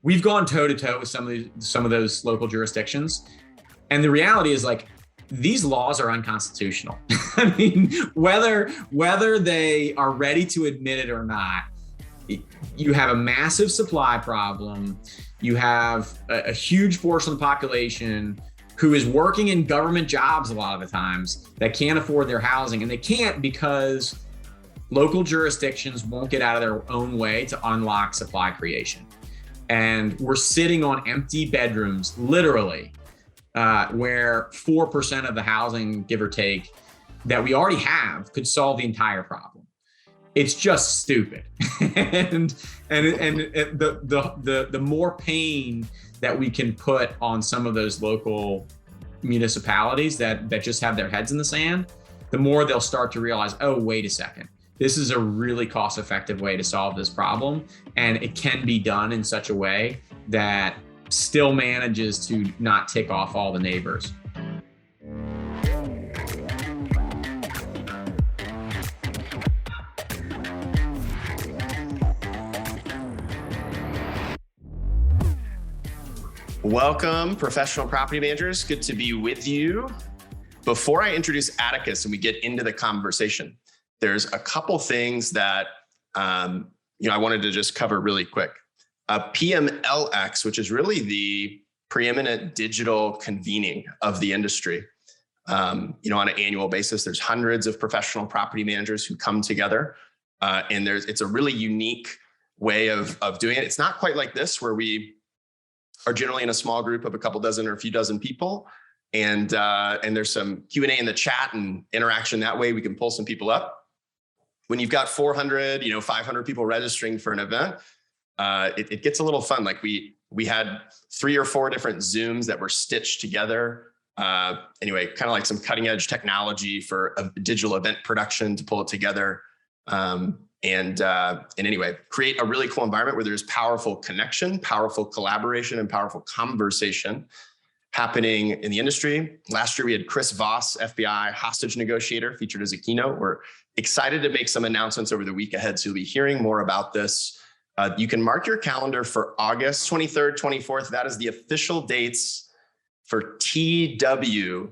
we've gone toe to toe with some of those local jurisdictions. And the reality is, like, these laws are unconstitutional. I mean, whether they are ready to admit it or not, you have a massive supply problem. You have a huge portion of the population who is working in government jobs a lot of the times that can't afford their housing, and they can't because local jurisdictions won't get out of their own way to unlock supply creation. And we're sitting on empty bedrooms, literally, where 4% of the housing, give or take, that we already have could solve the entire problem. It's just stupid. and the more pain that we can put on some of those local municipalities that just have their heads in the sand, the more they'll start to realize, oh, wait a second, this is a really cost-effective way to solve this problem. And it can be done in such a way that still manages to not tick off all the neighbors. Welcome, professional property managers. Good to be with you. Before I introduce Atticus and we get into the conversation, there's a couple things that I wanted to just cover really quick. PMLX, which is really the preeminent digital convening of the industry. On an annual basis, there's hundreds of professional property managers who come together, and it's a really unique way of doing it. It's not quite like this, where we are generally in a small group of a couple dozen or a few dozen people, and there's some Q&A in the chat and interaction that way. We can pull some people up. When you've got 400, 500 people registering for an event, it gets a little fun. Like we had 3 or 4 different Zooms that were stitched together. Anyway, kind of like some cutting edge technology for a digital event production to pull it together. And anyway, create a really cool environment where there's powerful connection, powerful collaboration, and powerful conversation happening in the industry. Last year, we had Chris Voss, FBI hostage negotiator, featured as a keynote. We're excited to make some announcements over the week ahead, so you'll be hearing more about this. You can mark your calendar for August 23rd, 24th. That is the official dates for TWLX.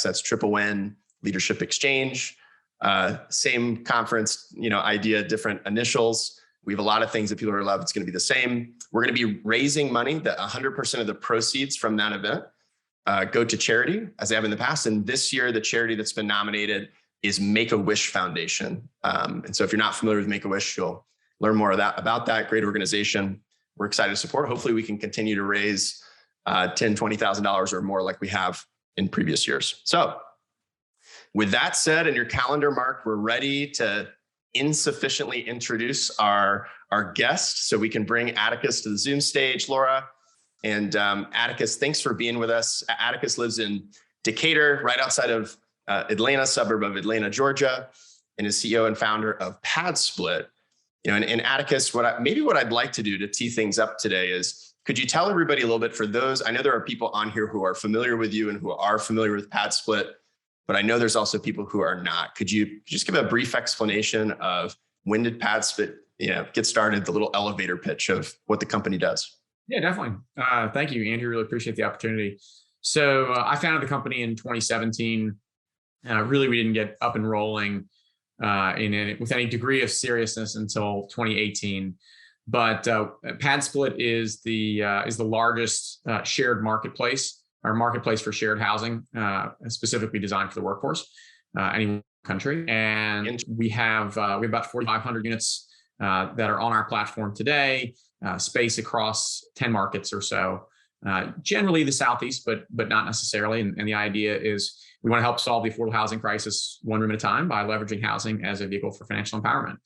That's Triple N Leadership Exchange. Same conference, idea, different initials. We have a lot of things that people are loved. It's going to be the same. We're going to be raising money that 100% of the proceeds from that event go to charity, as they have in the past. And this year, the charity that's been nominated is Make-A-Wish Foundation. And so if you're not familiar with Make-A-Wish, you'll learn more about that great organization. We're excited to support. Hopefully we can continue to raise $10,000, $20,000 or more like we have in previous years. So with that said, and your calendar marked, we're ready to insufficiently introduce our guest so we can bring Atticus to the Zoom stage, Laura. And Atticus, thanks for being with us. Atticus lives in Decatur, right outside of Atlanta, suburb of Atlanta, Georgia, and is CEO and founder of PadSplit. And Atticus, what I'd like to do to tee things up today is, could you tell everybody a little bit, for those, I know there are people on here who are familiar with you and who are familiar with PadSplit, but I know there's also people who are not. Could you just give a brief explanation of when did PadSplit get started, the little elevator pitch of what the company does? Yeah, definitely. Thank you, Andrew. Really appreciate the opportunity. So I founded the company in 2017. Really, we didn't get up and rolling with any degree of seriousness until 2018. But PadSplit is the largest shared marketplace, our marketplace for shared housing, specifically designed for the workforce, any country. And we have about 4,500 units that are on our platform today, space across 10 markets or so, generally the Southeast, but not necessarily. And the idea is we want to help solve the affordable housing crisis one room at a time by leveraging housing as a vehicle for financial empowerment.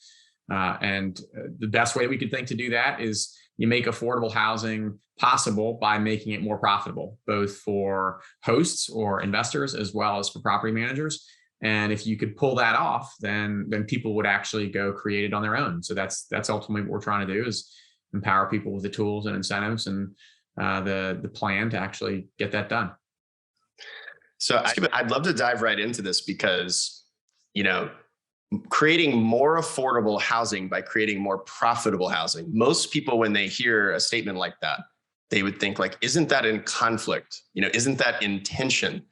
And the best way we could think to do that is you make affordable housing possible by making it more profitable, both for hosts or investors as well as for property managers. And if you could pull that off, then people would actually go create it on their own. So that's ultimately what we're trying to do, is empower people with the tools and incentives and the plan to actually get that done. So I'd love to dive right into this because, creating more affordable housing by creating more profitable housing. Most people, when they hear a statement like that, they would think like, isn't that in conflict? Isn't that in tension?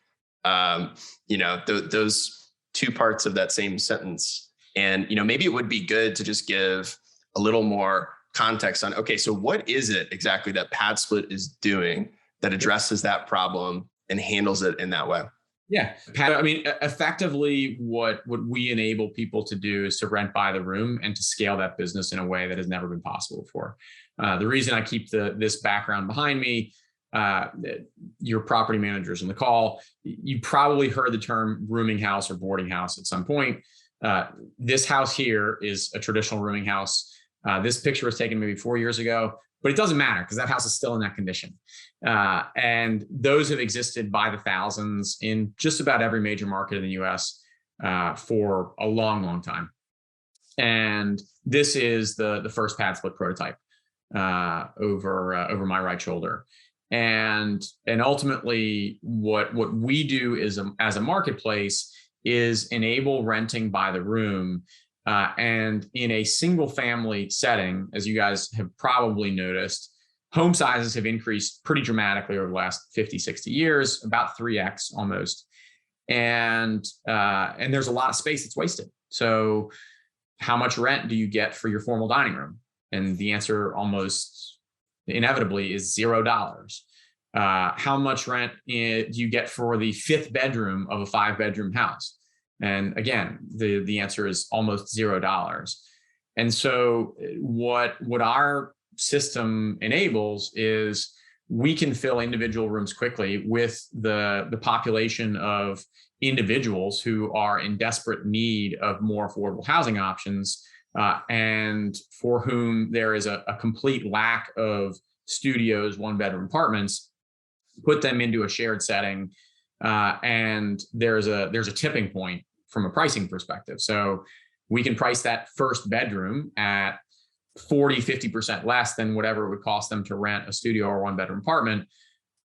Those two parts of that same sentence. And, maybe it would be good to just give a little more context on, okay, so what is it exactly that PadSplit is doing that addresses that problem and handles it in that way? Yeah. I mean, effectively, what we enable people to do is to rent by the room and to scale that business in a way that has never been possible before. The reason I keep this background behind me, your property managers in the call, you probably heard the term rooming house or boarding house at some point. This house here is a traditional rooming house. This picture was taken maybe 4 years ago, but it doesn't matter because that house is still in that condition. And those have existed by the thousands in just about every major market in the US for a long, long time. And this is the first PadSplit prototype over my right shoulder. And ultimately, what we do is as a marketplace is enable renting by the room. And in a single family setting, as you guys have probably noticed, home sizes have increased pretty dramatically over the last 50, 60 years, about 3x almost. And there's a lot of space that's wasted. So how much rent do you get for your formal dining room? And the answer almost inevitably is $0. How much rent do you get for the fifth bedroom of a 5-bedroom house? And again, the answer is almost $0. And so what our system enables is we can fill individual rooms quickly with the population of individuals who are in desperate need of more affordable housing options, and for whom there is a complete lack of studios, 1-bedroom apartments. Put them into a shared setting, and there's a tipping point from a pricing perspective. So we can price that first bedroom at 40, 50% less than whatever it would cost them to rent a studio or 1-bedroom apartment.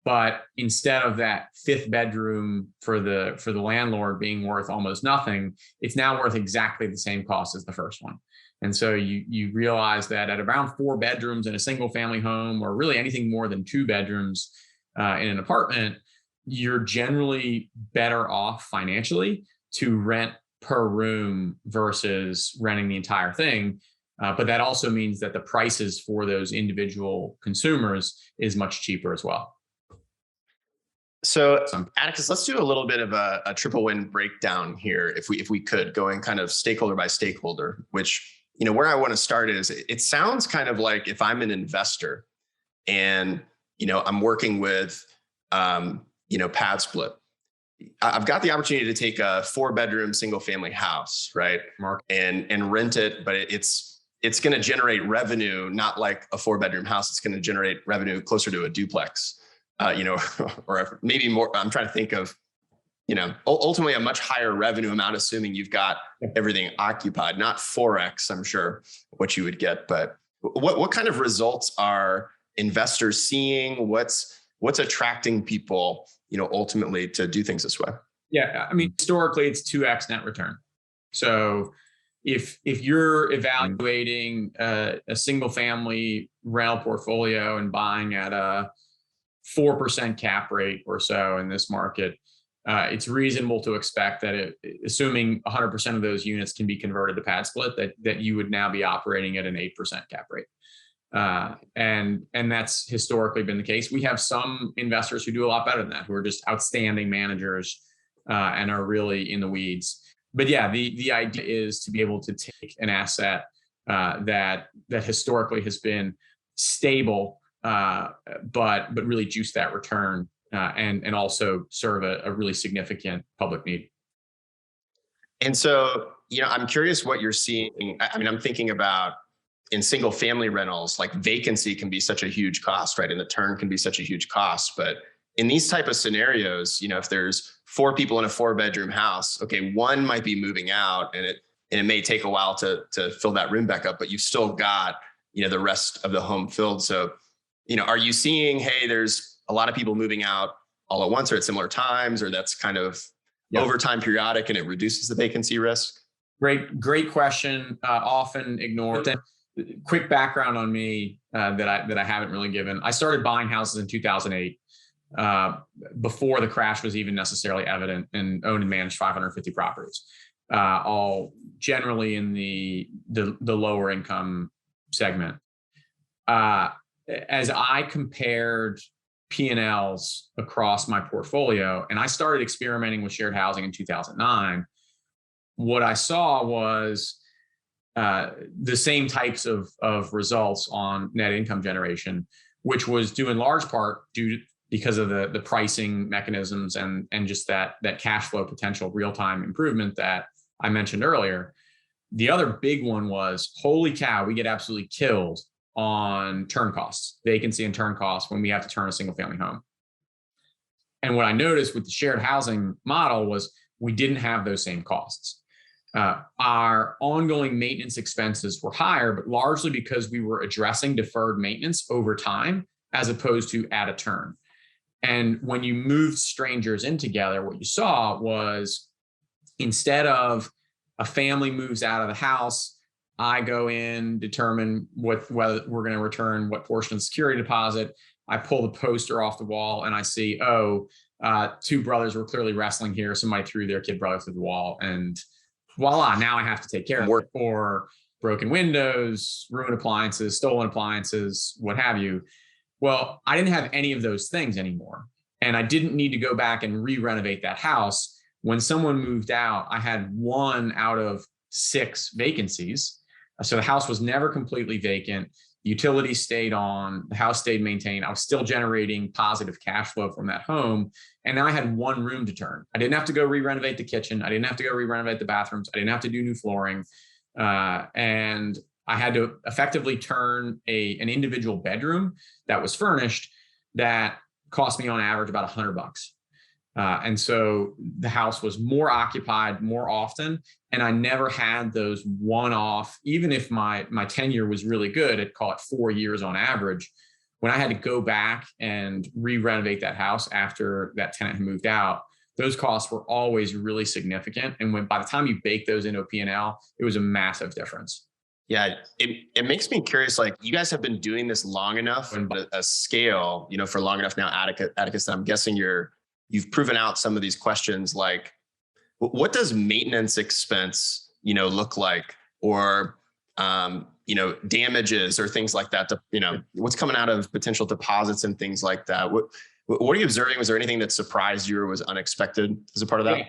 But instead of that fifth bedroom for the landlord being worth almost nothing, it's now worth exactly the same cost as the first one. And so you realize that at around 4 bedrooms in a single family home, or really anything more than 2 bedrooms in an apartment, you're generally better off financially to rent per room versus renting the entire thing. But that also means that the prices for those individual consumers is much cheaper as well. So Atticus, let's do a little bit of a triple win breakdown here, if we could, going kind of stakeholder by stakeholder, which, where I want to start is, it sounds kind of like if I'm an investor and, I'm working with, PadSplit, I've got the opportunity to take a 4-bedroom single family house, right? And rent it, but it's going to generate revenue, not like a 4-bedroom house. It's going to generate revenue closer to a duplex, or maybe more. I'm trying to think of, ultimately a much higher revenue amount, assuming you've got everything occupied, not 4x, I'm sure, what you would get. But what kind of results are investors seeing? What's attracting people, ultimately to do things this way? Yeah, I mean, historically, it's 2x net return. So if you're evaluating a single family rental portfolio and buying at a 4% cap rate or so in this market, it's reasonable to expect that assuming 100% of those units can be converted to PadSplit, that you would now be operating at an 8% cap rate. And that's historically been the case. We have some investors who do a lot better than that, who are just outstanding managers and are really in the weeds. But yeah, the idea is to be able to take an asset that historically has been stable, but really juice that return and also serve a really significant public need. And so, I'm curious what you're seeing. I mean, I'm thinking about in single family rentals, like vacancy can be such a huge cost, right? And the turn can be such a huge cost. But in these type of scenarios, if there's 4 people in a 4-bedroom house, okay, one might be moving out and it may take a while to fill that room back up, but you've still got, the rest of the home filled. So, are you seeing, hey, there's a lot of people moving out all at once or at similar times, or that's kind of over time periodic and it reduces the vacancy risk? Great question. Often ignored. Quick background on me that I haven't really given. I started buying houses in 2008, before the crash was even necessarily evident, and owned and managed 550 properties, all generally in the lower income segment. As I compared P&Ls across my portfolio, and I started experimenting with shared housing in 2009, what I saw was the same types of results on net income generation, which was due in large part because of the pricing mechanisms and just that cash flow potential real-time improvement that I mentioned earlier. The other big one was, holy cow, we get absolutely killed on turn costs, vacancy and turn costs when we have to turn a single family home. And what I noticed with the shared housing model was we didn't have those same costs. Our ongoing maintenance expenses were higher, but largely because we were addressing deferred maintenance over time as opposed to at a turn. And when you moved strangers in together, what you saw was, instead of a family moves out of the house, I go in, determine whether we're going to return what portion of security deposit. I pull the poster off the wall and I see, two brothers were clearly wrestling here. Somebody threw their kid brother through the wall, and voila, now I have to take care of it. Or broken windows, ruined appliances, stolen appliances, what have you. Well, I didn't have any of those things anymore. And I didn't need to go back and re-renovate that house. When someone moved out, I had 1 out of 6 vacancies. So the house was never completely vacant. The utilities stayed on, the house stayed maintained. I was still generating positive cash flow from that home. And now I had 1 room to turn. I didn't have to go re-renovate the kitchen. I didn't have to go re-renovate the bathrooms. I didn't have to do new flooring. And I had to effectively turn an individual bedroom that was furnished that cost me on average about $100. And so the house was more occupied more often, and I never had those one-off, even if my tenure was really good, I'd call it 4 years on average. When I had to go back and re-renovate that house after that tenant had moved out, those costs were always really significant. And by the time you bake those into a P&L, it was a massive difference. Yeah, it makes me curious. Like, you guys have been doing this long enough and a scale, for long enough now, Atticus, that I'm guessing you've proven out some of these questions. Like, what does maintenance expense, look like, or, damages or things like that, what's coming out of potential deposits and things like that? What are you observing? Was there anything that surprised you or was unexpected as a part of that?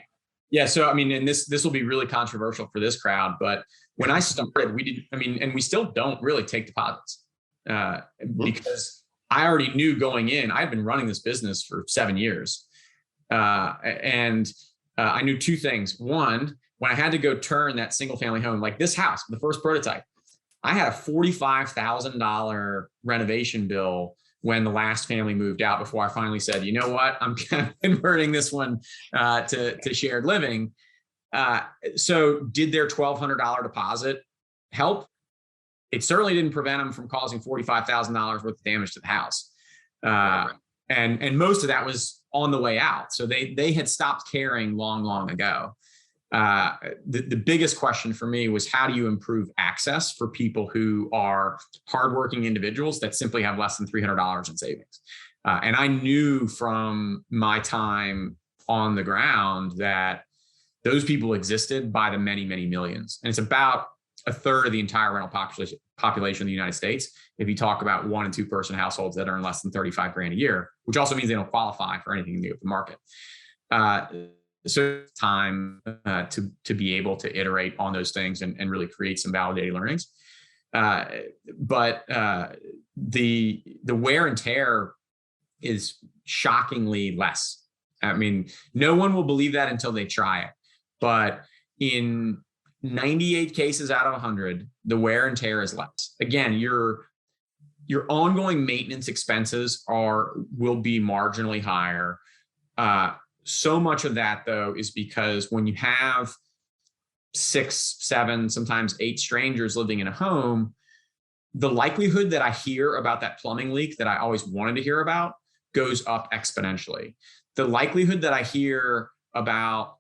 Yeah. So, and this will be really controversial for this crowd, but when I started, and we still don't really take deposits because I already knew going in, I've been running this business for 7 years. And I knew 2 things. One, when I had to go turn that single family home, like this house, the first prototype, I had a $45,000 renovation bill when the last family moved out, before I finally said, you know what, I'm converting this one to shared living. So did their $1,200 deposit help? It certainly didn't prevent them from causing $45,000 worth of damage to the house. And most of that was on the way out. So they had stopped caring long ago. The biggest question for me was, how do you improve access for people who are hardworking individuals that simply have less than $300 in savings? And I knew from my time on the ground that those people existed by the many, many millions. And it's about a third of the entire rental population in the United States. If you talk about 1 and 2 person households that earn less than 35 grand a year, which also means they don't qualify for anything in the open market. So it's time to be able to iterate on those things and really create some validated learnings. But the wear and tear is shockingly less. No one will believe that until they try it. But in 98 cases out of 100, the wear and tear is less. Again, your ongoing maintenance expenses will be marginally higher. So much of that, though, is because when you have 6, 7, sometimes 8 strangers living in a home, the likelihood that I hear about that plumbing leak that I always wanted to hear about goes up exponentially. The likelihood that I hear about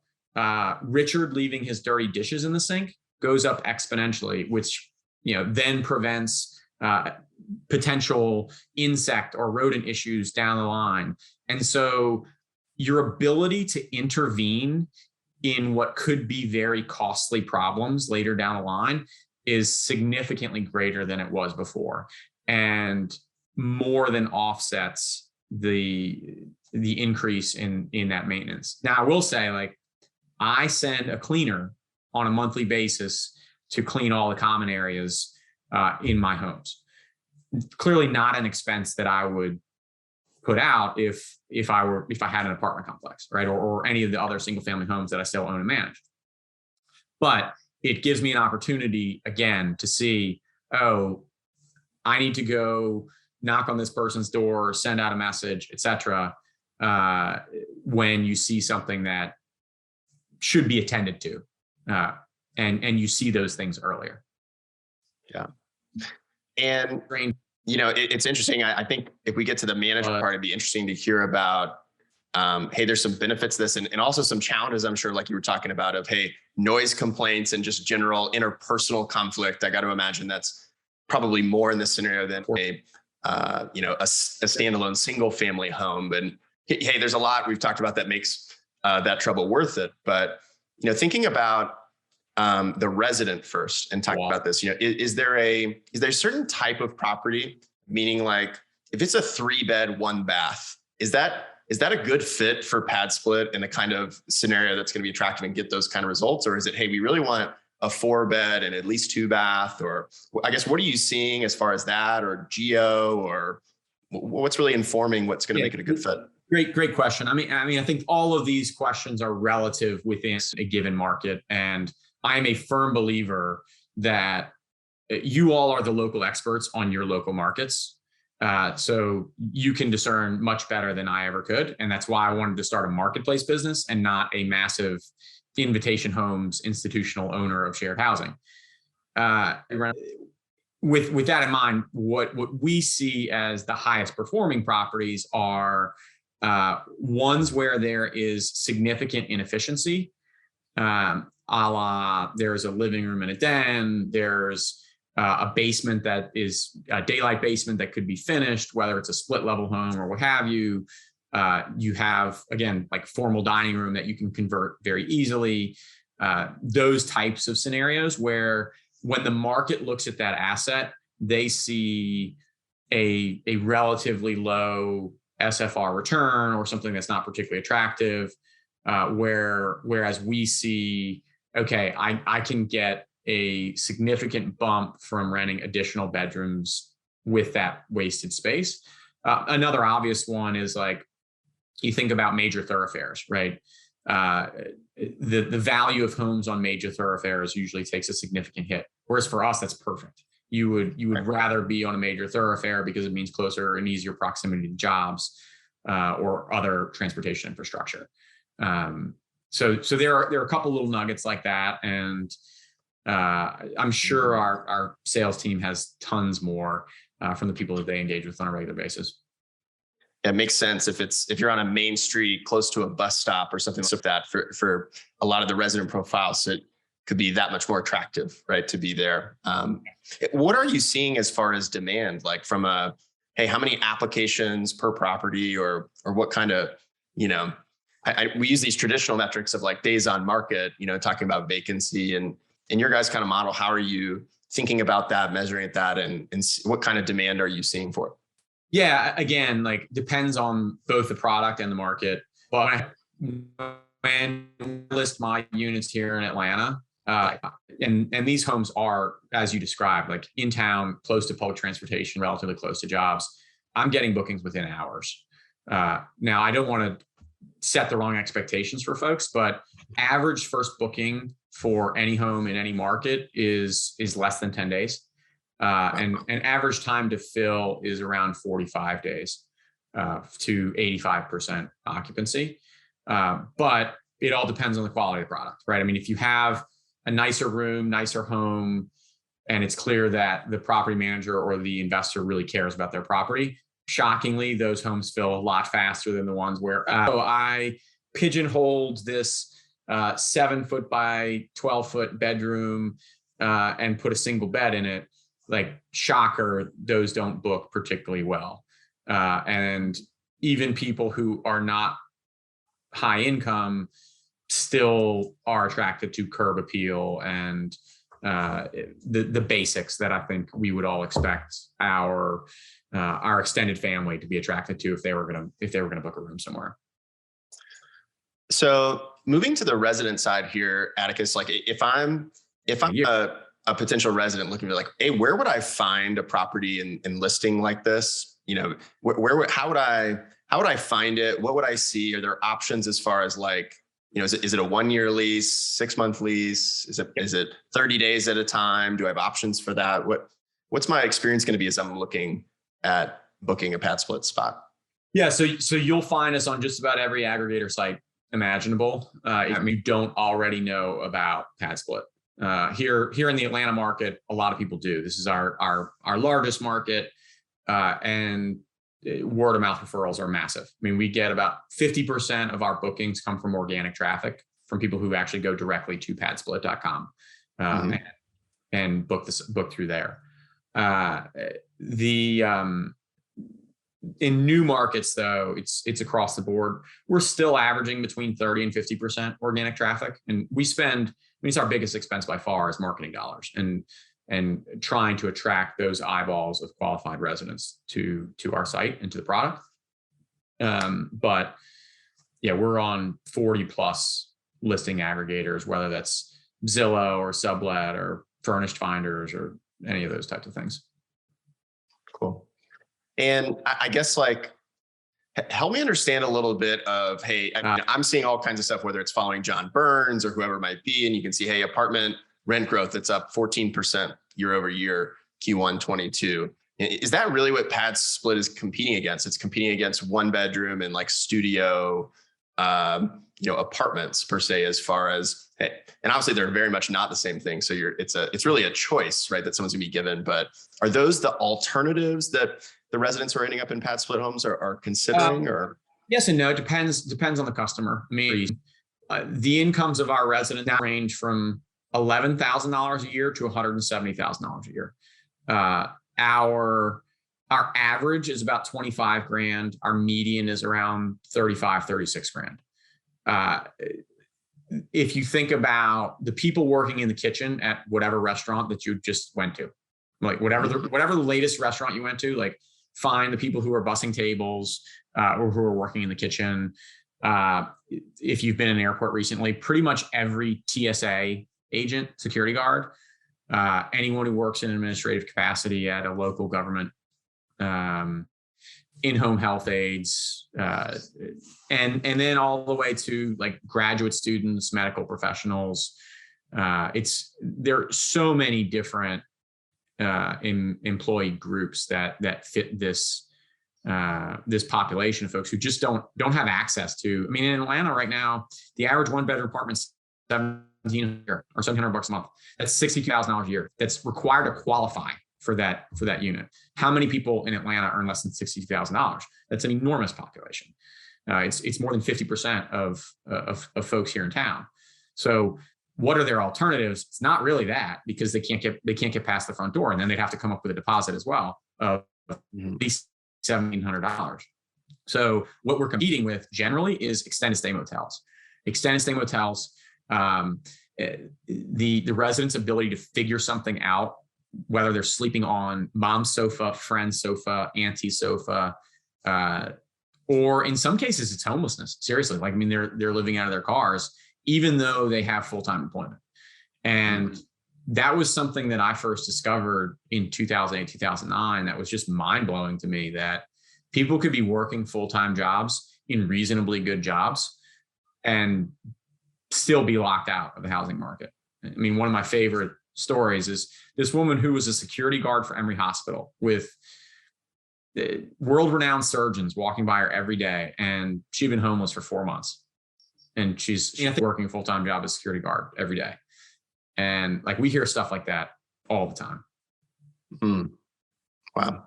Richard leaving his dirty dishes in the sink goes up exponentially, which then prevents potential insect or rodent issues down the line. And so your ability to intervene in what could be very costly problems later down the line is significantly greater than it was before, and more than offsets the increase in that maintenance. Now, I will say, like, I send a cleaner on a monthly basis to clean all the common areas in my homes. Clearly not an expense that I would put out if I had an apartment complex, right? Or any of the other single family homes that I still own and manage. But it gives me an opportunity, again, to see, oh, I need to go knock on this person's door, send out a message, et cetera, when you see something that should be attended to. And you see those things earlier. Yeah. And, it's interesting. I think if we get to the management part, it'd be interesting to hear about, hey, there's some benefits to this and also some challenges, I'm sure, like you were talking about, of, hey, noise complaints and just general interpersonal conflict. I got to imagine that's probably more in this scenario than a standalone single family home. But hey, there's a lot we've talked about that makes that trouble worth it. But, thinking about the resident first and talking about this, is there a certain type of property, meaning like if it's a 3-bed, 1-bath, is that a good fit for PadSplit in the kind of scenario that's going to be attractive and get those kind of results? Or is it, hey, we really want a 4-bed and at least 2-bath? Or I guess, what are you seeing as far as that, or geo, or what's really informing what's going to make it a good fit? Great question. I mean, I think all of these questions are relative within a given market. And I'm a firm believer that you all are the local experts on your local markets. So you can discern much better than I ever could. And that's why I wanted to start a marketplace business and not a massive Invitation Homes institutional owner of shared housing. With that in mind, what we see as the highest performing properties are ones where there is significant inefficiency. A la, there's a living room and a den, there's a basement that is a daylight basement that could be finished, whether it's a split level home or what have you. You have, again, like formal dining room that you can convert very easily. Those types of scenarios where when the market looks at that asset, they see a relatively low SFR return or something that's not particularly attractive, whereas we see, okay, I can get a significant bump from renting additional bedrooms with that wasted space. Another obvious one is, like, you think about major thoroughfares, right? The value of homes on major thoroughfares usually takes a significant hit. Whereas for us, that's perfect. You would rather be on a major thoroughfare because it means closer and easier proximity to jobs or other transportation infrastructure. So there are a couple little nuggets like that, and I'm sure our sales team has tons more from the people that they engage with on a regular basis. It makes sense if you're on a main street close to a bus stop or something like that for a lot of the resident profiles. It could be that much more attractive, right, to be there. What are you seeing as far as demand, like from hey, how many applications per property, or what kind of, we use these traditional metrics of like days on market, talking about vacancy, and in your guys' kind of model, how are you thinking about that, measuring that, and what kind of demand are you seeing for it? Yeah, again, like, depends on both the product and the market. But when I list my units here in Atlanta, and these homes are, as you described, like in town, close to public transportation, relatively close to jobs, I'm getting bookings within hours. Now, I don't want to set the wrong expectations for folks, but average first booking for any home in any market is less than 10 days. And average time to fill is around 45 days to 85% occupancy. But it all depends on the quality of the product, right? I mean, if you have a nicer room, nicer home, and it's clear that the property manager or the investor really cares about their property, shockingly, those homes fill a lot faster than the ones where I pigeonholed this 7-foot by 12-foot bedroom and put a single bed in it, like shocker, those don't book particularly well. And even people who are not high income still are attracted to curb appeal and the basics that I think we would all expect our extended family to be attracted to if they were gonna book a room somewhere. So moving to the resident side here, Atticus, like if I'm a potential resident looking for like, hey, where would I find a property in listing like this? You know, how would I find it? What would I see? Are there options as far as like, you know, is it a 1-year lease, 6-month lease? Is it 30 days at a time? Do I have options for that? What's my experience going to be as I'm looking at booking a PadSplit spot? Yeah, so you'll find us on just about every aggregator site imaginable. If you don't already know about PadSplit. Here in the Atlanta market, a lot of people do. This is our largest market, and word of mouth referrals are massive. I mean, we get about 50% of our bookings come from organic traffic from people who actually go directly to padsplit.com and book through there. In new markets, though, it's across the board. We're still averaging between 30 and 50% organic traffic, and it's our biggest expense by far is marketing dollars and trying to attract those eyeballs of qualified residents to our site and to the product. But yeah, we're on 40 plus listing aggregators, whether that's Zillow or Sublet or Furnished Finders or any of those types of things. Cool. And I guess like, help me understand a little bit of, hey, I'm seeing all kinds of stuff, whether it's following John Burns or whoever it might be. And you can see, hey, apartment rent growth that's up 14% year over year, Q1 22. Is that really what PadSplit is competing against? It's competing against 1-bedroom and like studio, apartments per se, as far as, and obviously they're very much not the same thing. So it's really a choice, right? That someone's gonna be given, but are those the alternatives that the residents who are ending up in PadSplit homes are considering, or? Yes and no, it depends on the customer. I mean, the incomes of our residents now range from $11,000 a year to $170,000 a year. Our average is about 25 grand. Our median is around 35, 36 grand. If you think about the people working in the kitchen at whatever restaurant that you just went to, like whatever the latest restaurant you went to, like find the people who are bussing tables or who are working in the kitchen. If you've been in an airport recently, pretty much every TSA agent, security guard, anyone who works in an administrative capacity at a local government, in-home health aides, and then all the way to like graduate students, medical professionals. There are so many different employee groups that fit this population of folks who just don't have access to. I mean, in Atlanta right now, the average 1-bedroom apartment's $1,700 or $700 a month. That's $62,000 a year. That's required to qualify for that unit. How many people in Atlanta earn less than $62,000? That's an enormous population. It's more than 50% of folks here in town. So what are their alternatives? It's not really that, because they can't get past the front door, and then they'd have to come up with a deposit as well of at least $1,700. So what we're competing with generally is extended stay motels. Extended stay motels, the residents' ability to figure something out, whether they're sleeping on mom's sofa, friend's sofa, auntie's sofa, or in some cases it's homelessness. Seriously, like, I mean, they're living out of their cars, even though they have full-time employment. And that was something that I first discovered in 2008, 2009. That was just mind-blowing to me, that people could be working full-time jobs in reasonably good jobs and still be locked out of the housing market. I mean, one of my favorite stories is this woman who was a security guard for Emory Hospital with world-renowned surgeons walking by her every day, and she'd been homeless for 4 months. And she's working a full-time job as a security guard every day. And like, we hear stuff like that all the time. Wow.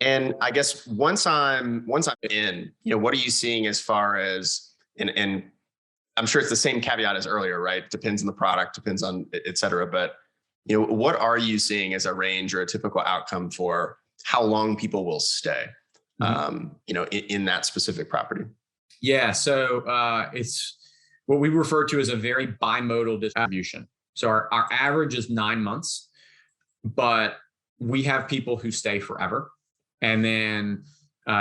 And I guess once I'm in, what are you seeing as far as, and I'm sure it's the same caveat as earlier, right? Depends on the product, depends on et cetera. But what are you seeing as a range or a typical outcome for how long people will stay, in that specific property? Yeah. So it's what we refer to as a very bimodal distribution. So our average is 9 months, but we have people who stay forever. And then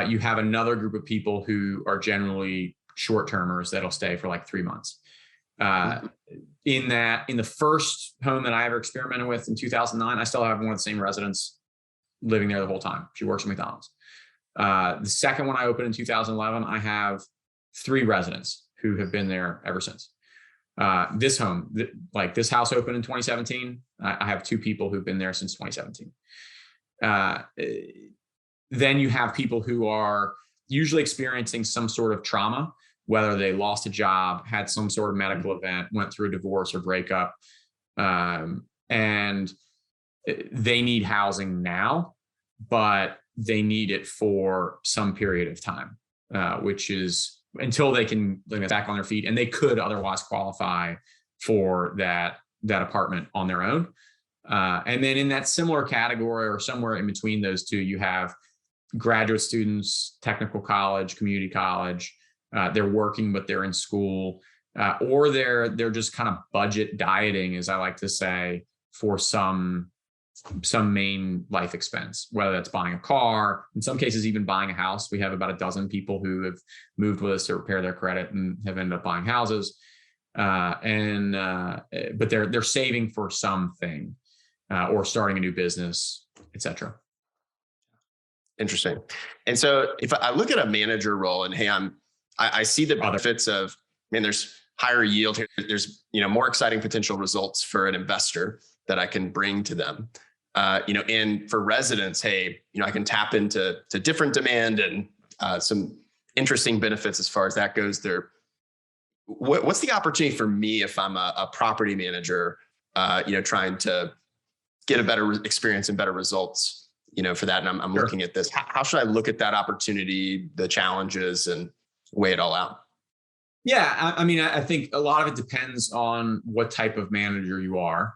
you have another group of people who are generally short-termers that'll stay for like 3 months. In the first home that I ever experimented with in 2009, I still have one of the same residents living there the whole time. She works at McDonald's. The second one I opened in 2011, I have 3 residents who have been there ever since. This home, this house opened in 2017. I have 2 people who've been there since 2017. Then you have people who are usually experiencing some sort of trauma, whether they lost a job, had some sort of medical event, went through a divorce or breakup, and they need housing now, but they need it for some period of time, which is until they can get back on their feet, and they could otherwise qualify for that apartment on their own. And then in that similar category or somewhere in between those two, you have graduate students, technical college, community college. They're working, but they're in school, or they're just kind of budget dieting, as I like to say, for some main life expense, whether that's buying a car, in some cases even buying a house. We have about a dozen people who have moved with us to repair their credit and have ended up buying houses, but they're saving for something, or starting a new business, etc. Interesting. And so if I look at a manager role, and hey, I see the benefits of, there's higher yield here. There's, more exciting potential results for an investor that I can bring to them. And for residents, hey, I can tap into different demand and some interesting benefits as far as that goes. What's the opportunity for me if I'm a property manager, trying to get a better experience and better results, for that. And I'm Sure. looking at this. How should I look at that opportunity, the challenges, and weigh it all out? Yeah, I think a lot of it depends on what type of manager you are.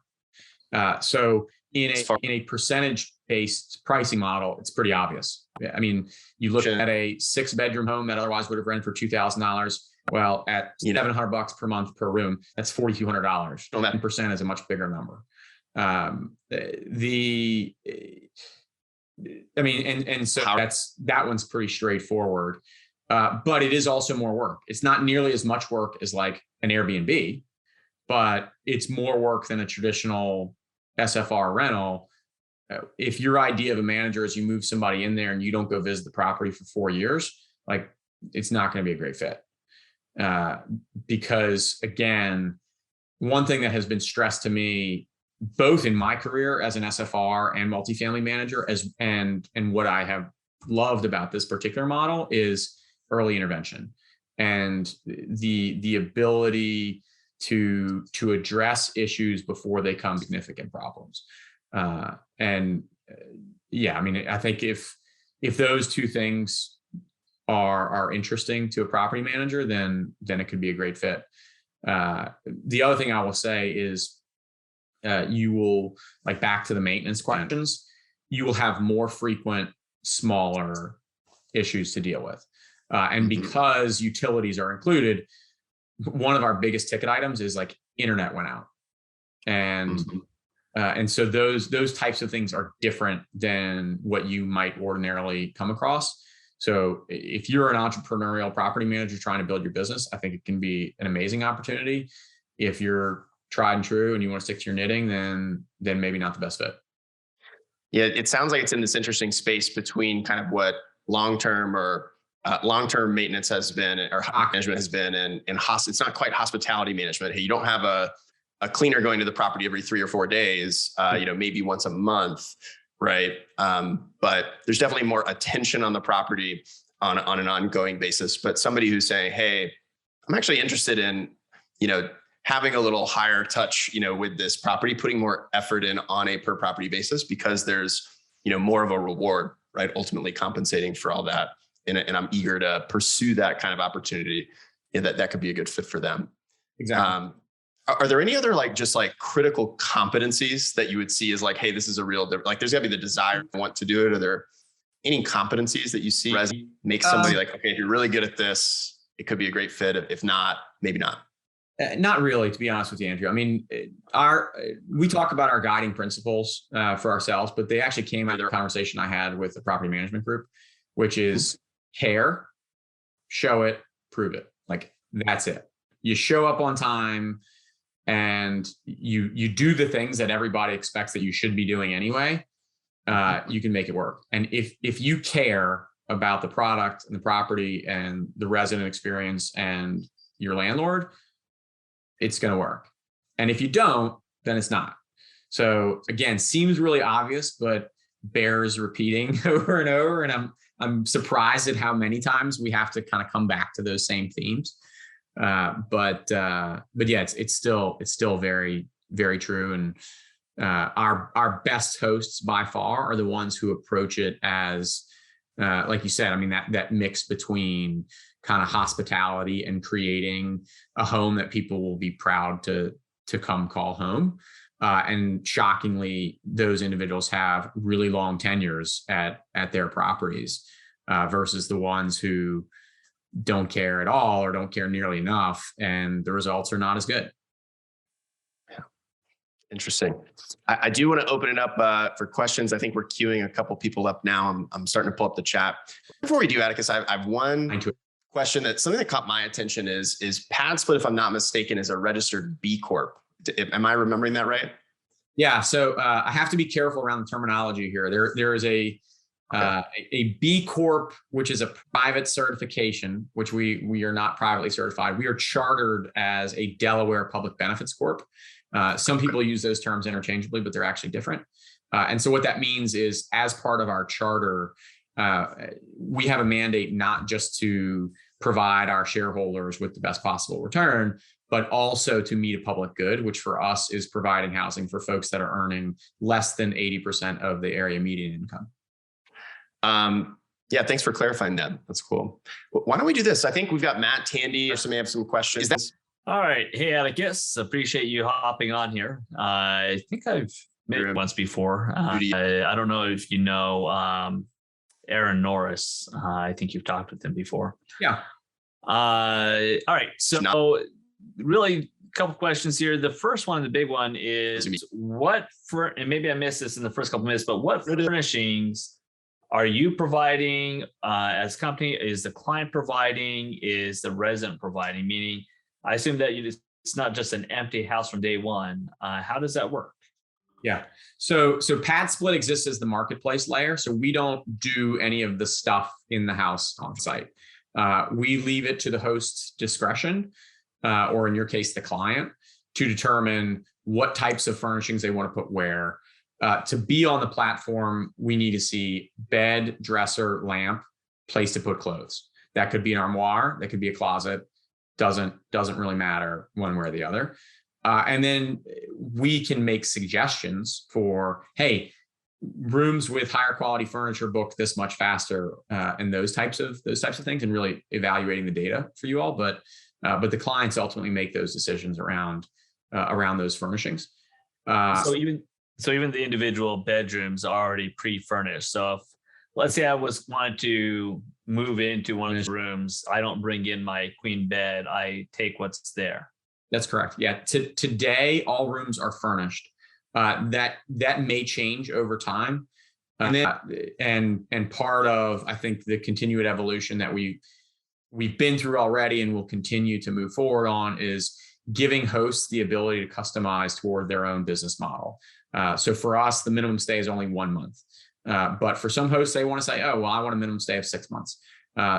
So in a percentage-based pricing model, it's pretty obvious. You look at a 6-bedroom home that otherwise would have rented for $2,000. Well, at $700 per month per room, that's $4,200. 10% is a much bigger number. So that one's pretty straightforward. But it is also more work. It's not nearly as much work as like an Airbnb, but it's more work than a traditional SFR rental. If your idea of a manager is you move somebody in there and you don't go visit the property for 4 years, it's not going to be a great fit. Because again, one thing that has been stressed to me, both in my career as an SFR and multifamily manager, and what I have loved about this particular model, is early intervention and the ability to address issues before they become significant problems. I think if those two things are interesting to a property manager, then it could be a great fit. The other thing I will say is, you will, back to the maintenance questions, you will have more frequent, smaller issues to deal with. And because utilities are included, one of our biggest ticket items is internet went out. And so those types of things are different than what you might ordinarily come across. So if you're an entrepreneurial property manager trying to build your business, I think it can be an amazing opportunity. If you're tried and true and you want to stick to your knitting, then maybe not the best fit. Yeah, it sounds like it's in this interesting space between kind of what long-term maintenance has been, or management has been, and it's not quite hospitality management. Hey, you don't have a cleaner going to the property every 3 or 4 days, maybe once a month, right? But there's definitely more attention on the property on an ongoing basis. But somebody who's saying, hey, I'm actually interested in, having a little higher touch, with this property, putting more effort in on a per property basis, because there's, more of a reward, right? Ultimately compensating for all that. And I'm eager to pursue that kind of opportunity. That could be a good fit for them. Exactly. Are there any other just critical competencies that you would see as hey, this is a real, there's gotta be the desire to want to do it. Are there any competencies that you see make somebody okay, if you're really good at this, it could be a great fit. If not, maybe not. Not really, to be honest with you, Andrew. I mean, we talk about our guiding principles for ourselves, but they actually came out of the conversation I had with the property management group, which is care, show it, prove it. That's it. You show up on time and you do the things that everybody expects that you should be doing anyway. You can make it work. And if you care about the product and the property and the resident experience and your landlord, it's going to work. And if you don't, then it's not. So again, seems really obvious, but bears repeating over and over. And I'm surprised at how many times we have to kind of come back to those same themes. But yeah, it's still very, very true. And our best hosts by far are the ones who approach it as, like you said, I mean, that mix between kind of hospitality and creating a home that people will be proud to come call home. And shockingly, those individuals have really long tenures at their properties versus the ones who don't care at all or don't care nearly enough, and the results are not as good. Yeah, interesting. I do want to open it up for questions. I think we're queuing a couple people up now. I'm starting to pull up the chat. Before we do, Atticus, I've one question that something that caught my attention is PadSplit, if I'm not mistaken, is a registered B Corp. Am I remembering that right? Yeah. So I have to be careful around the terminology here. There is a B Corp, which is a private certification, which we are not privately certified. We are chartered as a Delaware Public Benefits Corp. Some people use those terms interchangeably, but they're actually different. And so what that means is, as part of our charter, we have a mandate not just to provide our shareholders with the best possible return, but also to meet a public good, which for us is providing housing for folks that are earning less than 80% of the area median income. Yeah, thanks for clarifying that. That's cool. Why don't we do this? I think we've got Matt Tandy or may have some questions. All right. Hey, Atticus, appreciate you hopping on here. I think I've met you once before. I don't know if you know Aaron Norris. I think you've talked with him before. Yeah. All right. So really a couple questions here. The first one, the big one is and maybe I missed this in the first couple minutes, but what furnishings are you providing as a company? Is the client providing? Is the resident providing? Meaning, I assume that it's not just an empty house from day one. How does that work? Yeah. So PadSplit exists as the marketplace layer. So we don't do any of the stuff in the house on site. We leave it to the host's discretion, or in your case, the client, to determine what types of furnishings they want to put where. To be on the platform, we need to see bed, dresser, lamp, place to put clothes. That could be an armoire, that could be a closet. Doesn't really matter one way or the other. And then we can make suggestions for, hey, rooms with higher quality furniture book this much faster, and those types of things, and really evaluating the data for you all. But the clients ultimately make those decisions around those furnishings. So even the individual bedrooms are already pre-furnished. So if, let's say I wanted to move into one of the rooms, I don't bring in my queen bed. I take what's there. That's correct. Yeah. Today, all rooms are furnished. That may change over time. And part of, I think, the continued evolution that we've been through already and will continue to move forward on is giving hosts the ability to customize toward their own business model. So for us, the minimum stay is only 1 month. But for some hosts, they want to say, oh, well, I want a minimum stay of 6 months.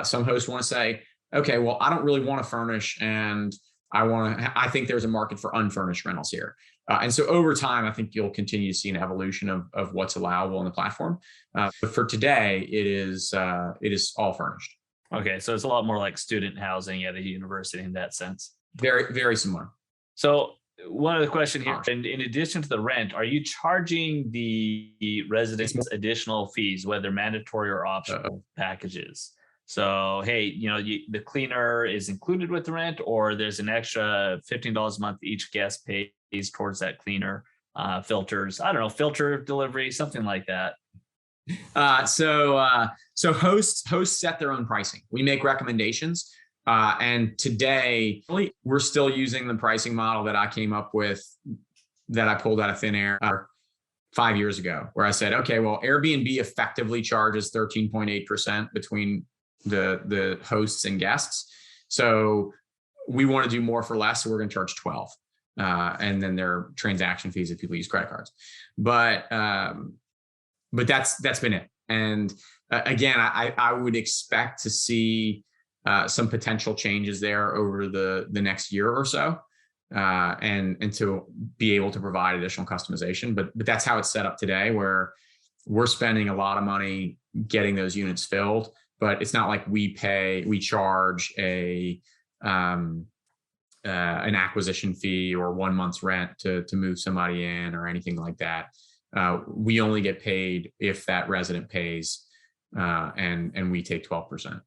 Some hosts want to say, okay, well, I don't really want to furnish, and I think there's a market for unfurnished rentals here. And so over time, I think you'll continue to see an evolution of what's allowable on the platform. But for today, it is all furnished. Okay. So it's a lot more like student housing at a university in that sense. Very, very similar. So one other question here, and in addition to the rent, are you charging the residents additional fees, whether mandatory or optional packages? So, hey, the cleaner is included with the rent, or there's an extra $15 a month each guest pays towards that cleaner, filters, I don't know, filter delivery, something like that. So hosts set their own pricing. We make recommendations. And today we're still using the pricing model that I came up with, that I pulled out of thin air 5 years ago, where I said, okay, well, Airbnb effectively charges 13.8% between the hosts and guests. So we want to do more for less. So we're going to charge 12. And then there are transaction fees if people use credit cards. But that's been it. And again, I would expect to see some potential changes there over the next year or so, and to be able to provide additional customization. But that's how it's set up today, where we're spending a lot of money getting those units filled, but it's not like we charge an acquisition fee or 1 month's rent to move somebody in or anything like that. We only get paid if that resident pays, and we take 12%.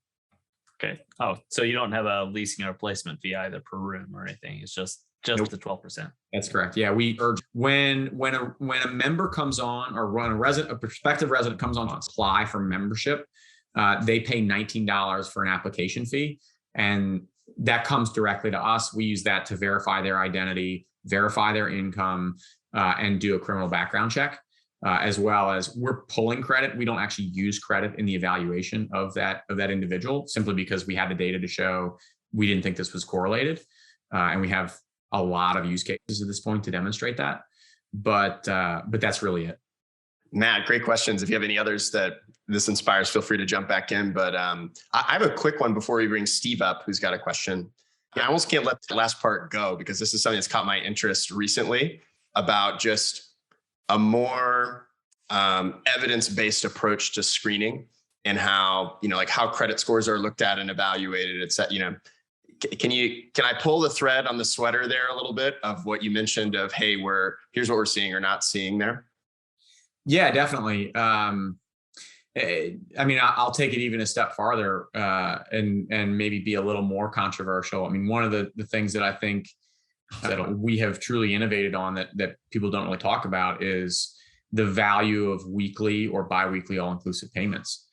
Okay. Oh, so you don't have a leasing or replacement fee either per room or anything. It's just Nope. the 12%. That's correct. Yeah, we urge when a member comes on, or when a prospective resident comes on to apply for membership, they pay $19 for an application fee, and that comes directly to us. We use that to verify their identity, verify their income, and do a criminal background check, as well as we're pulling credit. We don't actually use credit in the evaluation of that individual, simply because we had the data to show we didn't think this was correlated, and we have a lot of use cases at this point to demonstrate that. But that's really it. Matt, great questions. If you have any others that this inspires, feel free to jump back in. But I have a quick one before we bring Steve up, who's got a question. I almost can't let the last part go, because this is something that's caught my interest recently, about just a more evidence-based approach to screening, and how, like how credit scores are looked at and evaluated. It's that, can I pull the thread on the sweater there a little bit of what you mentioned of, hey, here's what we're seeing or not seeing there? Yeah, definitely. I'll take it even a step farther, and maybe be a little more controversial. One of the things that I think that we have truly innovated on that people don't really talk about is the value of weekly or biweekly all-inclusive payments.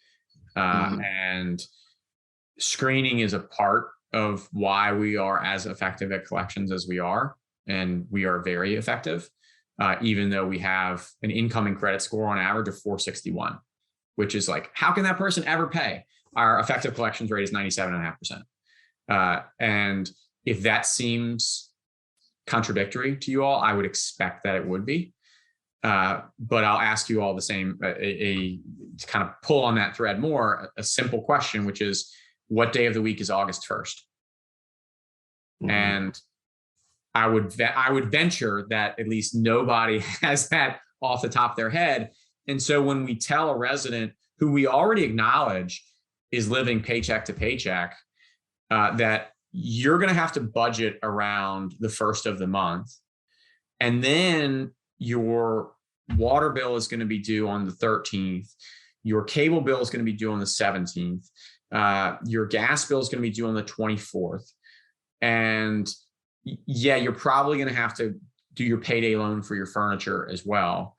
And screening is a part of why we are as effective at collections as we are. And we are very effective, even though we have an incoming credit score on average of 461, which is like, how can that person ever pay? Our effective collections rate is 97.5%. And if that seems contradictory to you all, I would expect that it would be. But I'll ask you all the same, to kind of pull on that thread more, a simple question, which is, what day of the week is August 1st? And I would venture that at least nobody has that off the top of their head. And so when we tell a resident who we already acknowledge is living paycheck to paycheck, that you're going to have to budget around the first of the month, and then your water bill is going to be due on the 13th, your cable bill is going to be due on the 17th, your gas bill is going to be due on the 24th. And yeah, you're probably going to have to do your payday loan for your furniture as well.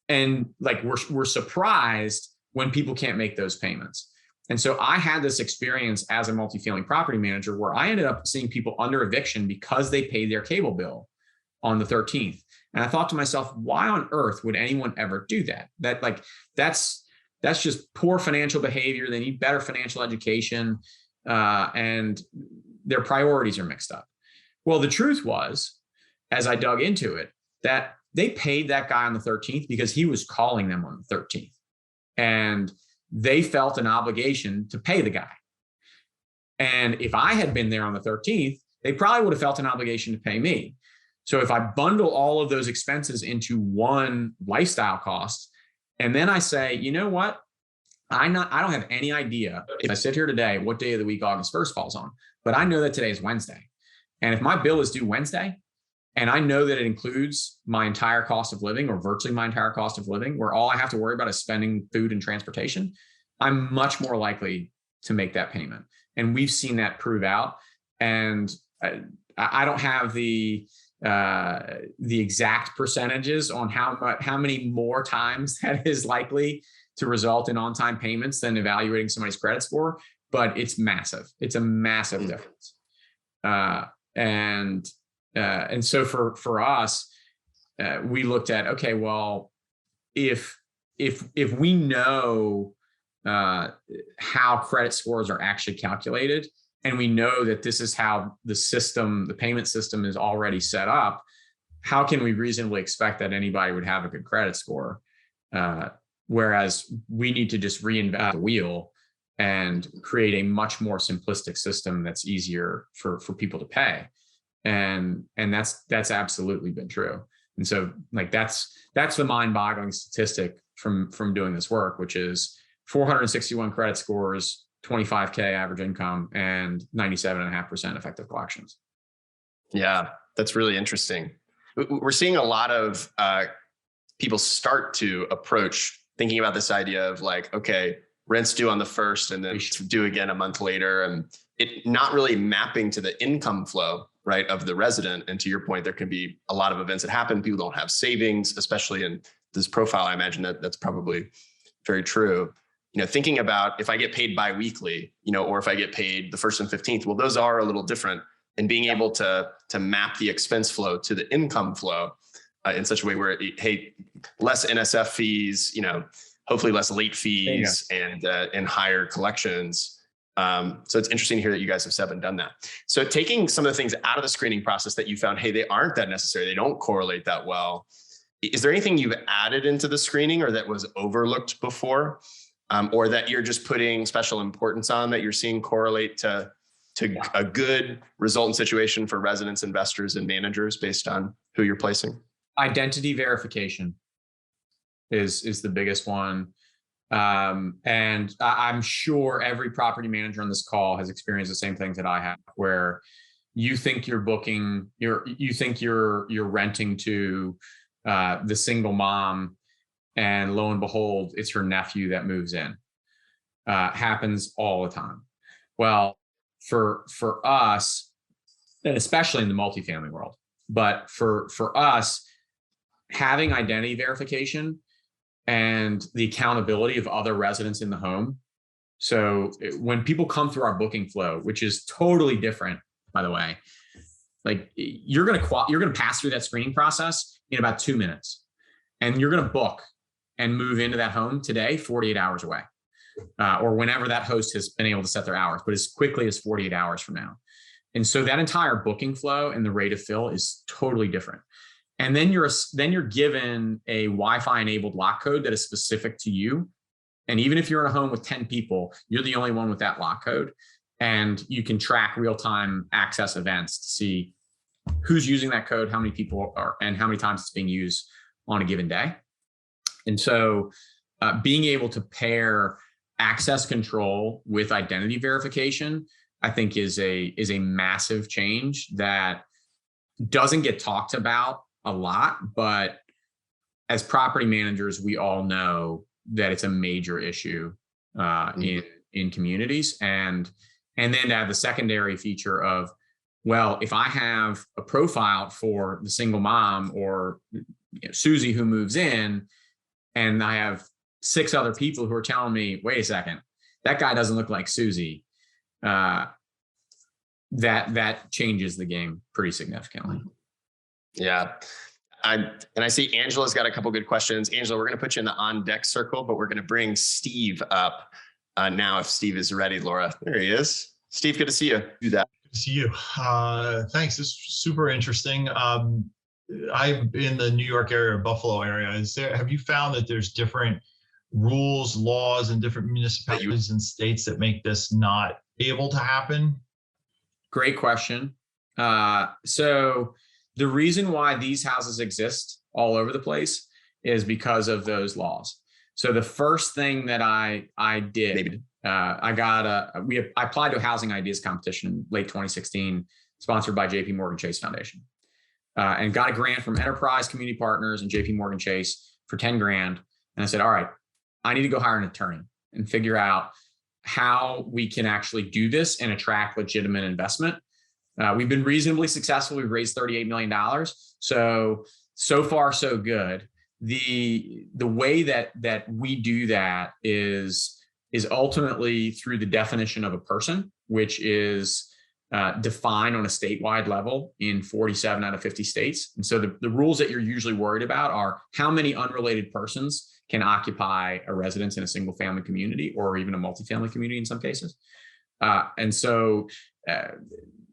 And like, we're surprised when people can't make those payments. And so I had this experience as a multifamily property manager where I ended up seeing people under eviction because they paid their cable bill on the 13th. And I thought to myself, why on earth would anyone ever do that? That's just poor financial behavior. They need better financial education, and their priorities are mixed up. Well, the truth was, as I dug into it, that they paid that guy on the 13th because he was calling them on the 13th. And they felt an obligation to pay the guy. And if I had been there on the 13th, they probably would have felt an obligation to pay me. So if I bundle all of those expenses into one lifestyle cost, and then I say, you know what? I don't have any idea if I sit here today, what day of the week August 1st falls on, but I know that today is Wednesday. And if my bill is due Wednesday, and I know that it includes my entire cost of living, or virtually my entire cost of living, where all I have to worry about is spending food and transportation, I'm much more likely to make that payment. And we've seen that prove out. And I don't have the exact percentages on how many more times that is likely to result in on-time payments than evaluating somebody's credit score, but it's massive. It's a massive difference. And so for us, we looked at, okay, well, if we know how credit scores are actually calculated, and we know that this is how the payment system is already set up, how can we reasonably expect that anybody would have a good credit score? Whereas we need to just reinvent the wheel and create a much more simplistic system that's easier for people to pay. And that's absolutely been true. And so like that's the mind-boggling statistic from doing this work, which is 461 credit scores, 25K average income, and 97.5% effective collections. Yeah, that's really interesting. We're seeing a lot of people start to approach thinking about this idea of like, okay, rent's due on the 1st and then due again a month later, and it not really mapping to the income flow, right, of the resident. And to your point, there can be a lot of events that happen. People don't have savings, especially in this profile. I imagine that's probably very true. Thinking about if I get paid biweekly, or if I get paid the 1st and 15th, well, those are a little different. And being able to map the expense flow to the income flow in such a way where, hey, less NSF fees, hopefully less late fees and higher collections. So it's interesting to hear that you guys have said and done that. So taking some of the things out of the screening process that you found, hey, they aren't that necessary, they don't correlate that well. Is there anything you've added into the screening or that was overlooked before? Or that you're just putting special importance on that you're seeing correlate to a good resultant situation for residents, investors, and managers based on who you're placing? Identity verification is the biggest one. And I'm sure every property manager on this call has experienced the same things that I have, where you think you're renting to the single mom, and lo and behold, it's her nephew that moves in. Happens all the time. Well, for us, and especially in the multifamily world, but for us, having identity verification and the accountability of other residents in the home. So when people come through our booking flow, which is totally different, by the way, like you're gonna pass through that screening process in about 2 minutes, and you're gonna book and move into that home today, 48 hours away, or whenever that host has been able to set their hours, but as quickly as 48 hours from now. And so that entire booking flow and the rate of fill is totally different. And then you're given a Wi-Fi enabled lock code that is specific to you. And even if you're in a home with 10 people, you're the only one with that lock code. And you can track real-time access events to see who's using that code, how many people are, and how many times it's being used on a given day. And so being able to pair access control with identity verification, I think is a massive change that doesn't get talked about a lot, but as property managers, we all know that it's a major issue in communities. And then to have the secondary feature of, well, if I have a profile for the single mom or Susie who moves in, and I have 6 other people who are telling me, wait a second, that guy doesn't look like Susie, that changes the game pretty significantly. Yeah. I see Angela's got a couple good questions. Angela, we're going to put you in the on deck circle, but we're going to bring Steve up now if Steve is ready. Laura, there he is. Steve, good to see you. Do that. Good to see you. Thanks. This is super interesting. I'm in the New York area, Buffalo area. Have you found that there's different rules, laws in different municipalities and states that make this not able to happen? Great question. So the reason why these houses exist all over the place is because of those laws. So the first thing that I did, I applied to a housing ideas competition in late 2016, sponsored by JP Chase Foundation, and got a grant from Enterprise Community Partners and JP Chase for 10 grand. And I said, all right, I need to go hire an attorney and figure out how we can actually do this and attract legitimate investment. We've been reasonably successful. We've raised $38 million. So far, so good. The way that we do that is ultimately through the definition of a person, which is defined on a statewide level in 47 out of 50 states. And so the rules that you're usually worried about are how many unrelated persons can occupy a residence in a single family community or even a multifamily community in some cases. And so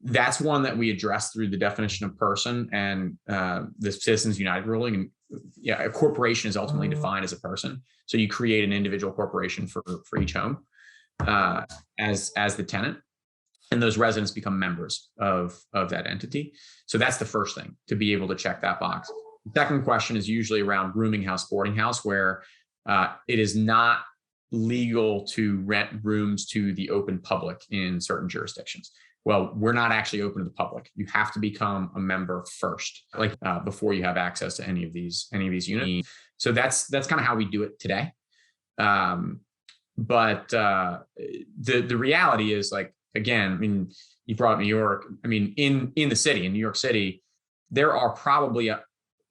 that's one that we address through the definition of person and the Citizens United ruling. And yeah, a corporation is ultimately defined as a person. So you create an individual corporation for each home as the tenant, and those residents become members of that entity. So that's the first thing, to be able to check that box. The second question is usually around rooming house, boarding house, where it is not legal to rent rooms to the open public in certain jurisdictions. Well, we're not actually open to the public. You have to become a member first, like before you have access to any of these units. So that's kind of how we do it today. But the reality is, like, again, I mean, you brought up New York. I mean, in the city, in New York City, there are probably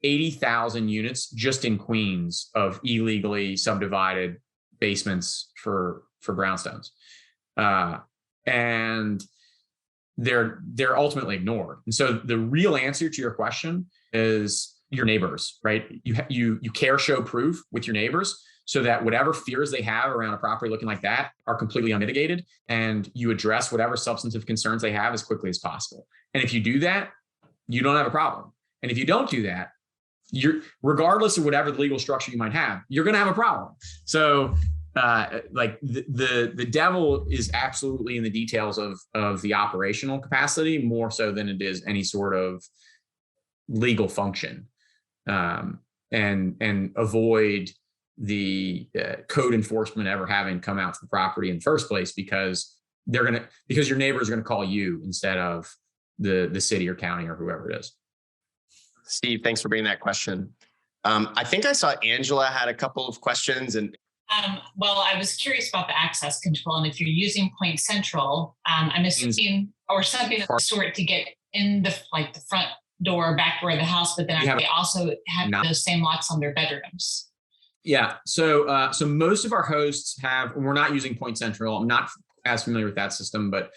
80,000 units just in Queens of illegally subdivided basements for brownstones, and they're ultimately ignored. And so the real answer to your question is your neighbors, right? You care, show proof with your neighbors, so that whatever fears they have around a property looking like that are completely unmitigated, and you address whatever substantive concerns they have as quickly as possible. And if you do that, you don't have a problem. And if you don't do that, regardless of whatever the legal structure you might have, you're going to have a problem. So like the devil is absolutely in the details of the operational capacity, more so than it is any sort of legal function, and avoid the code enforcement ever having come out to the property in the first place, because your neighbors are going to call you instead of the city or county or whoever it is. Steve, thanks for bringing that question. I think I saw Angela had a couple of questions. And well, I was curious about the access control, and if you're using Point Central, I'm assuming, or something of the sort, to get in the front door, back door of the house, but then they also have those same locks on their bedrooms. Yeah. So most of our hosts we're not using Point Central. I'm not as familiar with that system, but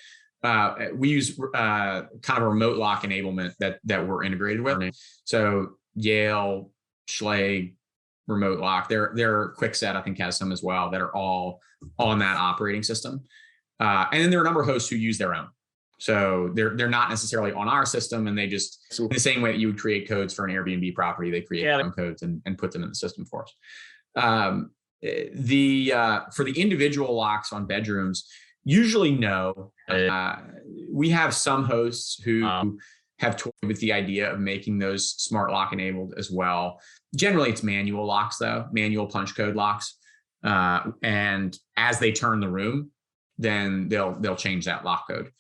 we use kind of a remote lock enablement that we're integrated with. So Yale, Schlage, remote lock. Their Quickset, I think, has some as well that are all on that operating system. And then there are a number of hosts who use their own. So they're not necessarily on our system, and they just, in the same way that you would create codes for an Airbnb property, they create their own codes and put them in the system for us. For the individual locks on bedrooms, usually no. We have some hosts who have toyed with the idea of making those smart lock enabled as well. Generally, it's manual locks, though, manual punch code locks. And as they turn the room, then they'll change that lock code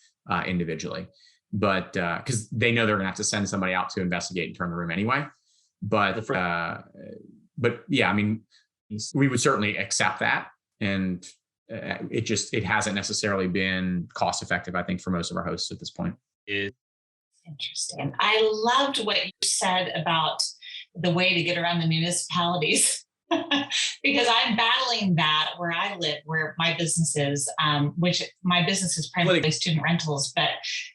individually. But because they know they're going to have to send somebody out to investigate and turn the room anyway. But yeah, I mean, we would certainly accept that, and it hasn't necessarily been cost effective, I think, for most of our hosts at this point. Interesting. I loved what you said about the way to get around the municipalities, because I'm battling that where I live, where my business is, which my business is primarily student rentals, but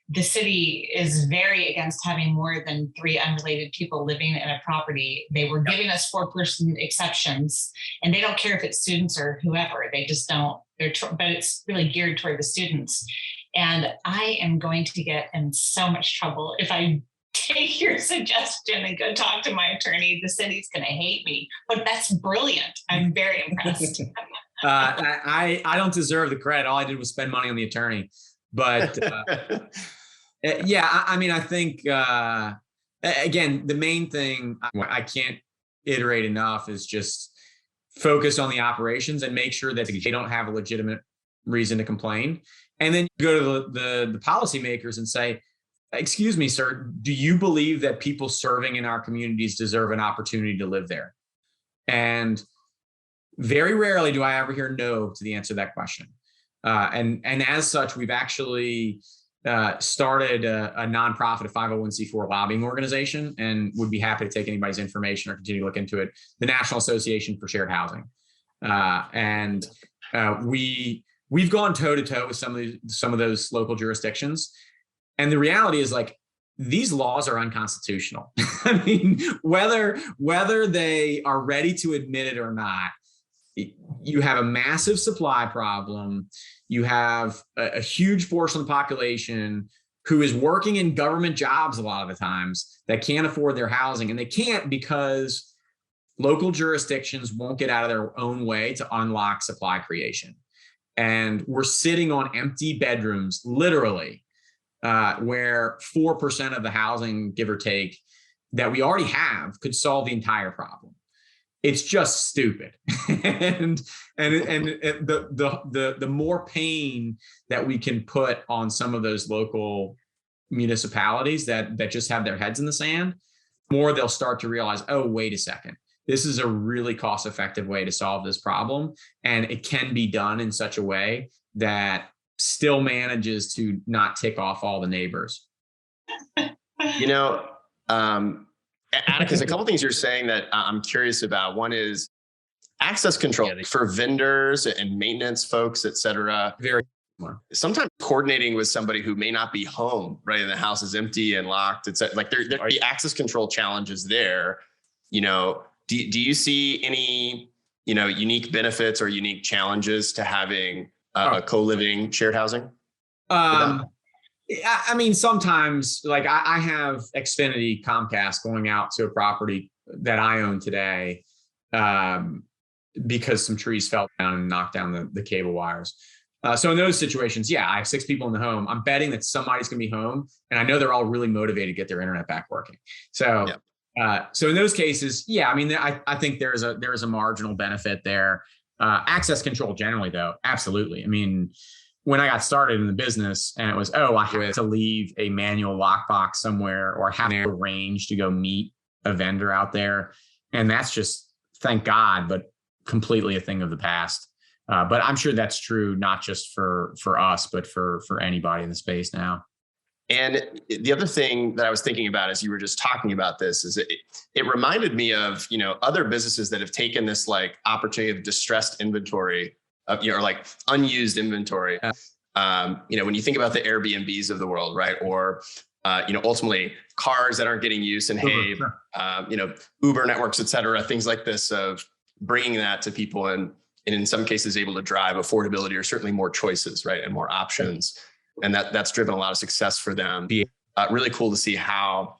the city is very against having more than 3 unrelated people living in a property. They were giving us 4-person exceptions, and they don't care if it's students or whoever. They just don't. But it's really geared toward the students. And I am going to get in so much trouble if I take your suggestion and go talk to my attorney. The city's going to hate me, but that's brilliant. I'm very impressed. I don't deserve the credit. All I did was spend money on the attorney. But yeah, I mean, I think, again, the main thing I can't iterate enough is just focus on the operations and make sure that they don't have a legitimate reason to complain. And then you go to the policymakers and say, excuse me, sir, do you believe that people serving in our communities deserve an opportunity to live there? And very rarely do I ever hear no to the answer to that question. And as such, we've actually started a nonprofit, a 501c4 lobbying organization, and would be happy to take anybody's information or continue to look into it. The National Association for Shared Housing, and we've gone toe to toe with some of those local jurisdictions, and the reality is like these laws are unconstitutional. I mean, whether they are ready to admit it or not, you have a massive supply problem. You have a huge portion of the population who is working in government jobs a lot of the times that can't afford their housing, and they can't because local jurisdictions won't get out of their own way to unlock supply creation. And we're sitting on empty bedrooms, literally, where 4% of the housing, give or take, that we already have could solve the entire problem. It's just stupid. and the more pain that we can put on some of those local municipalities that just have their heads in the sand, more they'll start to realize, oh, wait a second, this is a really cost-effective way to solve this problem. And it can be done in such a way that still manages to not tick off all the neighbors. Atticus, a couple of things you're saying that I'm curious about. One is access control for vendors and maintenance folks, et cetera. Very sometimes coordinating with somebody who may not be home, right? And the house is empty and locked. It's like there the access control challenges there. Do you see any, unique benefits or unique challenges to having a co-living shared housing? I mean, sometimes like I have Xfinity Comcast going out to a property that I own today because some trees fell down and knocked down the cable wires. So in those situations, I have 6 people in the home. I'm betting that somebody's going to be home, and I know they're all really motivated to get their internet back working. So, so in those cases, I mean, I think there is a marginal benefit there. Access control generally, though, absolutely. I mean, when I got started in the business and it was, I have to leave a manual lockbox somewhere or have to arrange to go meet a vendor out there. And that's just, thank God, but completely a thing of the past. But I'm sure that's true, not just for us, but for anybody in the space now. And the other thing that I was thinking about as you were just talking about this is it reminded me of, other businesses that have taken this like opportunity of distressed inventory, or like unused inventory. When you think about the Airbnbs of the world, right? Or, ultimately cars that aren't getting use and Uber networks, et cetera, things like this, of bringing that to people and in some cases able to drive affordability or certainly more choices, right? And more options. And that's driven a lot of success for them. Really cool to see how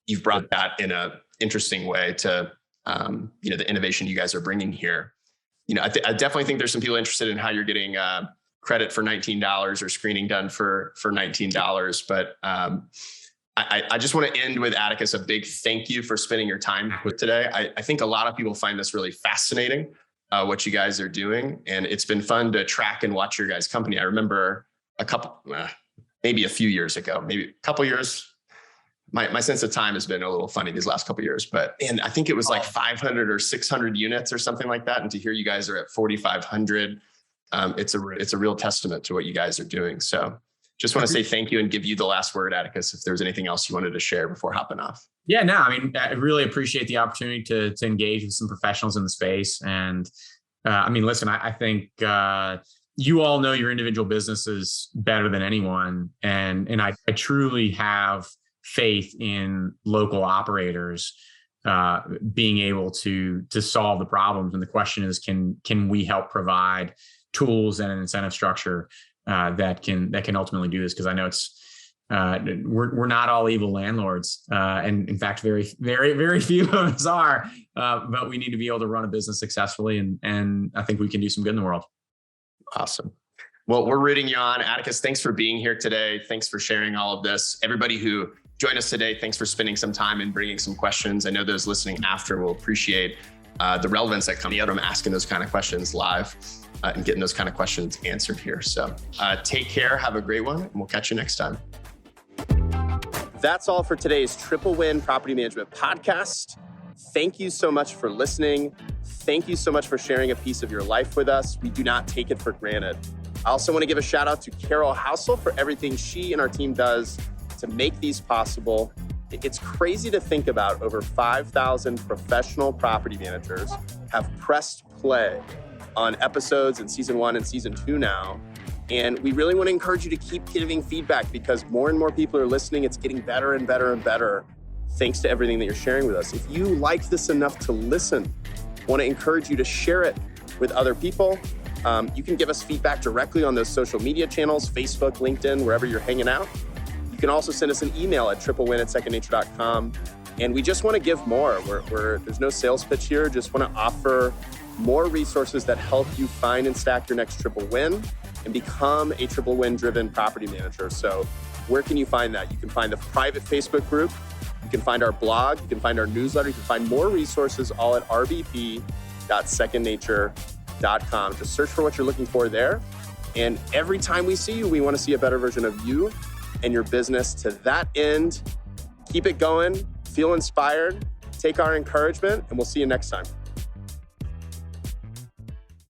you've brought that in a interesting way to, the innovation you guys are bringing here. I definitely think there's some people interested in how you're getting credit for $19 or screening done for $19. But I just want to end with Atticus, a big thank you for spending your time with today. I think a lot of people find this really fascinating, what you guys are doing. And it's been fun to track and watch your guys' company. I remember maybe a few years ago, maybe a couple years. My sense of time has been a little funny these last couple of years, and I think it was like 500 or 600 units or something like that. And to hear you guys are at 4,500, it's a real testament to what you guys are doing. So just want to say thank you and give you the last word, Atticus, if there's anything else you wanted to share before hopping off. Yeah, no, I mean, I really appreciate the opportunity to engage with some professionals in the space. And listen, I think you all know your individual businesses better than anyone. And I truly have faith in local operators being able to solve the problems. And the question is, can we help provide tools and an incentive structure that can ultimately do this? Because I know it's we're not all evil landlords, and in fact, very, very, very few of us are. But we need to be able to run a business successfully, and I think we can do some good in the world. Awesome. Well, we're rooting you on. Atticus, thanks for being here today. Thanks for sharing all of this. Everybody who joined us today, thanks for spending some time and bringing some questions. I know those listening after will appreciate the relevance that comes out from asking those kind of questions live and getting those kind of questions answered here. So take care, have a great one, and we'll catch you next time. That's all for today's Triple Win Property Management Podcast. Thank you so much for listening. Thank you so much for sharing a piece of your life with us. We do not take it for granted. I also want to give a shout out to Carol Housel for everything she and our team does to make these possible. It's crazy to think about over 5,000 professional property managers have pressed play on episodes in season 1 and season 2 now. And we really want to encourage you to keep giving feedback because more and more people are listening. It's getting better and better and better thanks to everything that you're sharing with us. If you like this enough to listen, I want to encourage you to share it with other people. You can give us feedback directly on those social media channels, Facebook, LinkedIn, wherever you're hanging out. You can also send us an email at triplewin@secondnature.com. And we just want to give more. There's no sales pitch here. Just want to offer more resources that help you find and stack your next triple win and become a triple win driven property manager. So where can you find that? You can find the private Facebook group. You can find our blog. You can find our newsletter. You can find more resources all at rbp.secondnature.com. Just search for what you're looking for there. And every time we see you, we want to see a better version of you and your business. To that end, keep it going, feel inspired, take our encouragement, and we'll see you next time.